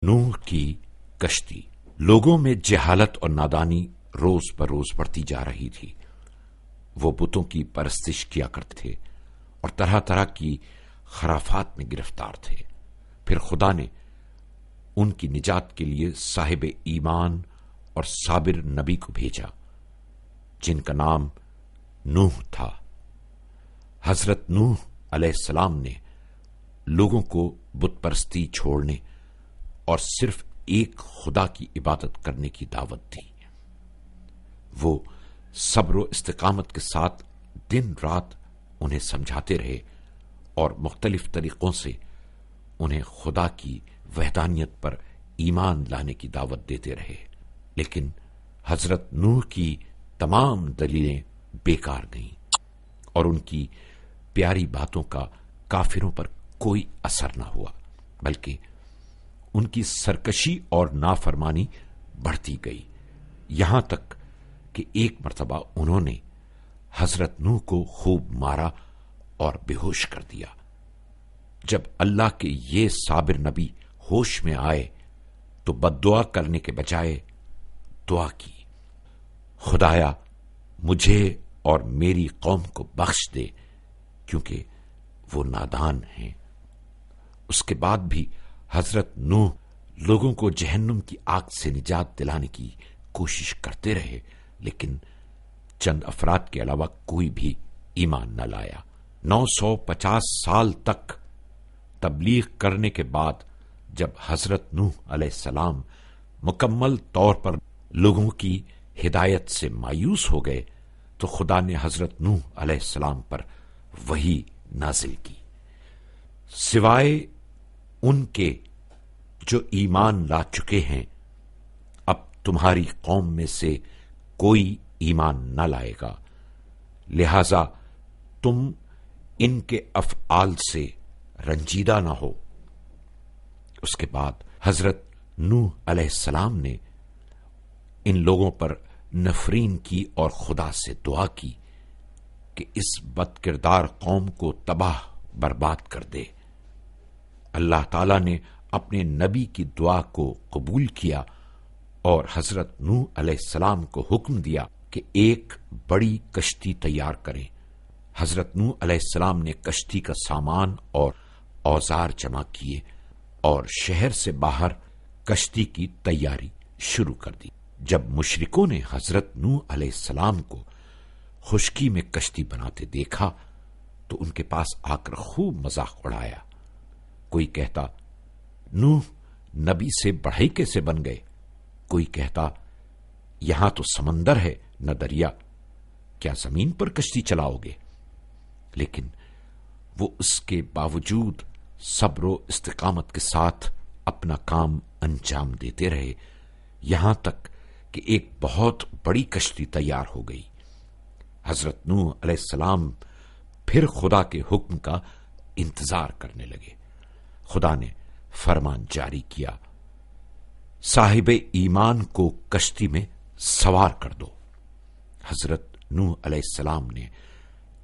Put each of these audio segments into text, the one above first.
نوح کی کشتی۔ لوگوں میں جہالت اور نادانی روز بروز بڑھتی جا رہی تھی۔ وہ بتوں کی پرستش کیا کرتے تھے اور طرح طرح کی خرافات میں گرفتار تھے۔ پھر خدا نے ان کی نجات کے لیے صاحب ایمان اور صابر نبی کو بھیجا جن کا نام نوح تھا۔ حضرت نوح علیہ السلام نے لوگوں کو بت پرستی چھوڑنے اور صرف ایک خدا کی عبادت کرنے کی دعوت دی۔ وہ صبر و استقامت کے ساتھ دن رات انہیں سمجھاتے رہے اور مختلف طریقوں سے انہیں خدا کی وحدانیت پر ایمان لانے کی دعوت دیتے رہے، لیکن حضرت نوح کی تمام دلیلیں بیکار گئیں اور ان کی پیاری باتوں کا کافروں پر کوئی اثر نہ ہوا، بلکہ ان کی سرکشی اور نافرمانی بڑھتی گئی، یہاں تک کہ ایک مرتبہ انہوں نے حضرت نوح کو خوب مارا اور بے ہوش کر دیا۔ جب اللہ کے یہ صابر نبی ہوش میں آئے تو بد دعا کرنے کے بجائے دعا کی، خدایا مجھے اور میری قوم کو بخش دے کیونکہ وہ نادان ہیں۔ اس کے بعد بھی حضرت نوح لوگوں کو جہنم کی آگ سے نجات دلانے کی کوشش کرتے رہے، لیکن چند افراد کے علاوہ کوئی بھی ایمان نہ لایا۔ 950 سال تک تبلیغ کرنے کے بعد جب حضرت نوح علیہ السلام مکمل طور پر لوگوں کی ہدایت سے مایوس ہو گئے تو خدا نے حضرت نوح علیہ السلام پر وحی نازل کی، سوائے ان کے جو ایمان لا چکے ہیں اب تمہاری قوم میں سے کوئی ایمان نہ لائے گا، لہذا تم ان کے افعال سے رنجیدہ نہ ہو۔ اس کے بعد حضرت نوح علیہ السلام نے ان لوگوں پر نفرین کی اور خدا سے دعا کی کہ اس بد کردار قوم کو تباہ برباد کر دے۔ اللہ تعالی نے اپنے نبی کی دعا کو قبول کیا اور حضرت نوح علیہ السلام کو حکم دیا کہ ایک بڑی کشتی تیار کریں۔ حضرت نوح علیہ السلام نے کشتی کا سامان اور اوزار جمع کیے اور شہر سے باہر کشتی کی تیاری شروع کر دی۔ جب مشرکوں نے حضرت نوح علیہ السلام کو خشکی میں کشتی بناتے دیکھا تو ان کے پاس آ کر خوب مذاق اڑایا۔ کوئی کہتا نوح نبی سے بڑھئی کیسے بن گئے، کوئی کہتا یہاں تو سمندر ہے نہ دریا، کیا زمین پر کشتی چلاؤ گے؟ لیکن وہ اس کے باوجود صبر و استقامت کے ساتھ اپنا کام انجام دیتے رہے، یہاں تک کہ ایک بہت بڑی کشتی تیار ہو گئی۔ حضرت نوح علیہ السلام پھر خدا کے حکم کا انتظار کرنے لگے۔ خدا نے فرمان جاری کیا، صاحب ایمان کو کشتی میں سوار کر دو۔ حضرت نوح علیہ السلام نے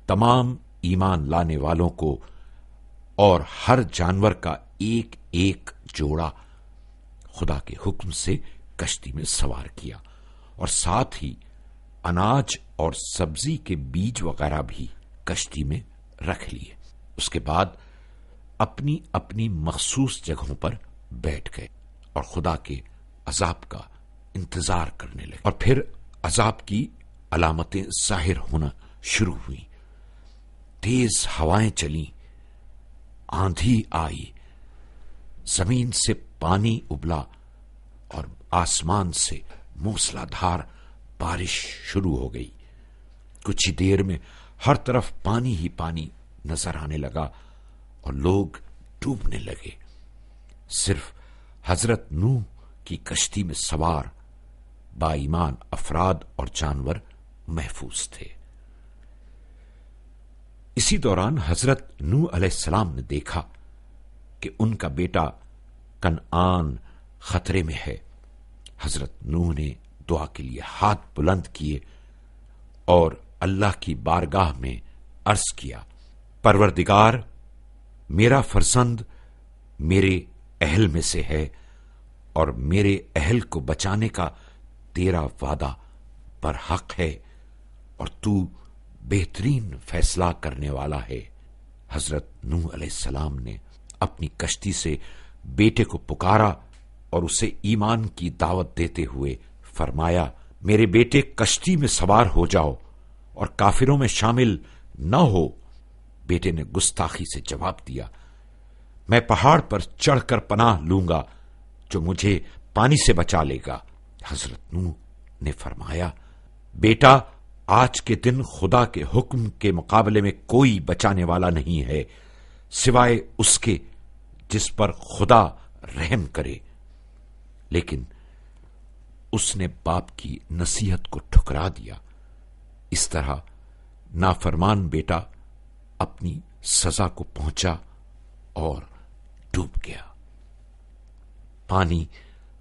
تمام ایمان لانے والوں کو اور ہر جانور کا ایک ایک جوڑا خدا کے حکم سے کشتی میں سوار کیا اور ساتھ ہی اناج اور سبزی کے بیج وغیرہ بھی کشتی میں رکھ لیے۔ اس کے بعد اپنی اپنی مخصوص جگہوں پر بیٹھ گئے اور خدا کے عذاب کا انتظار کرنے لگے، اور پھر عذاب کی علامتیں ظاہر ہونا شروع ہوئیں۔ تیز ہوائیں چلیں، آندھی آئی، زمین سے پانی ابلا اور آسمان سے موسلا دھار بارش شروع ہو گئی۔ کچھ ہی دیر میں ہر طرف پانی ہی پانی نظر آنے لگا اور لوگ ڈوبنے لگے، صرف حضرت نوح کی کشتی میں سوار با ایمان افراد اور جانور محفوظ تھے۔ اسی دوران حضرت نوح علیہ السلام نے دیکھا کہ ان کا بیٹا کنعان خطرے میں ہے۔ حضرت نوح نے دعا کے لیے ہاتھ بلند کیے اور اللہ کی بارگاہ میں عرض کیا، پروردگار، میرا فرزند میرے اہل میں سے ہے اور میرے اہل کو بچانے کا تیرا وعدہ برحق ہے اور تو بہترین فیصلہ کرنے والا ہے۔ حضرت نوح علیہ السلام نے اپنی کشتی سے بیٹے کو پکارا اور اسے ایمان کی دعوت دیتے ہوئے فرمایا، میرے بیٹے کشتی میں سوار ہو جاؤ اور کافروں میں شامل نہ ہو۔ بیٹے نے گستاخی سے جواب دیا، میں پہاڑ پر چڑھ کر پناہ لوں گا جو مجھے پانی سے بچا لے گا۔ حضرت نوح نے فرمایا، بیٹا آج کے دن خدا کے حکم کے مقابلے میں کوئی بچانے والا نہیں ہے سوائے اس کے جس پر خدا رحم کرے۔ لیکن اس نے باپ کی نصیحت کو ٹھکرا دیا۔ اس طرح نافرمان بیٹا اپنی سزا کو پہنچا اور ڈوب گیا۔ پانی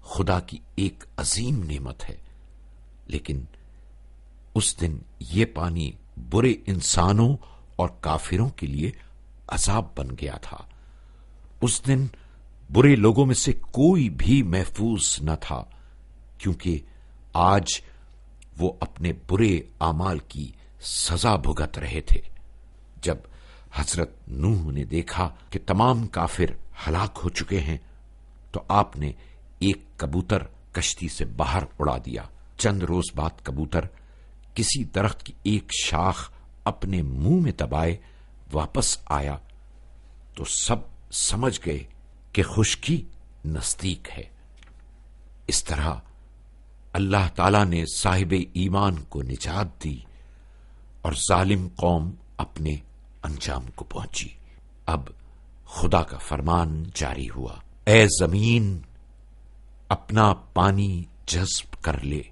خدا کی ایک عظیم نعمت ہے، لیکن اس دن یہ پانی برے انسانوں اور کافروں کے لیے عذاب بن گیا تھا۔ اس دن برے لوگوں میں سے کوئی بھی محفوظ نہ تھا، کیونکہ آج وہ اپنے برے اعمال کی سزا بھگت رہے تھے۔ جب حضرت نوح نے دیکھا کہ تمام کافر ہلاک ہو چکے ہیں تو آپ نے ایک کبوتر کشتی سے باہر اڑا دیا۔ چند روز بعد کبوتر کسی درخت کی ایک شاخ اپنے منہ میں دبائے واپس آیا تو سب سمجھ گئے کہ خشکی نزدیک ہے۔ اس طرح اللہ تعالی نے صاحب ایمان کو نجات دی اور ظالم قوم اپنے انجام کو پہنچی۔ اب خدا کا فرمان جاری ہوا، اے زمین اپنا پانی جذب کر لے،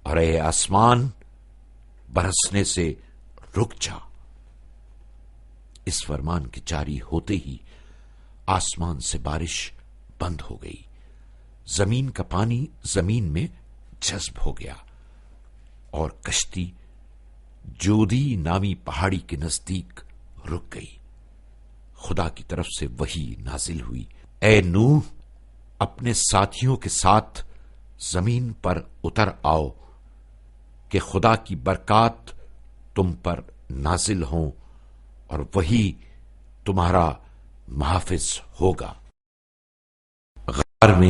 اور اے آسمان برسنے سے رک جا۔ اس فرمان کے جاری ہوتے ہی آسمان سے بارش بند ہو گئی، زمین کا پانی زمین میں جذب ہو گیا اور کشتی جودی نامی پہاڑی کے نزدیک رک گئی۔ خدا کی طرف سے وحی نازل ہوئی، اے نوح اپنے ساتھیوں کے ساتھ زمین پر اتر آؤ کہ خدا کی برکات تم پر نازل ہوں اور وہی تمہارا محافظ ہوگا۔ غار میں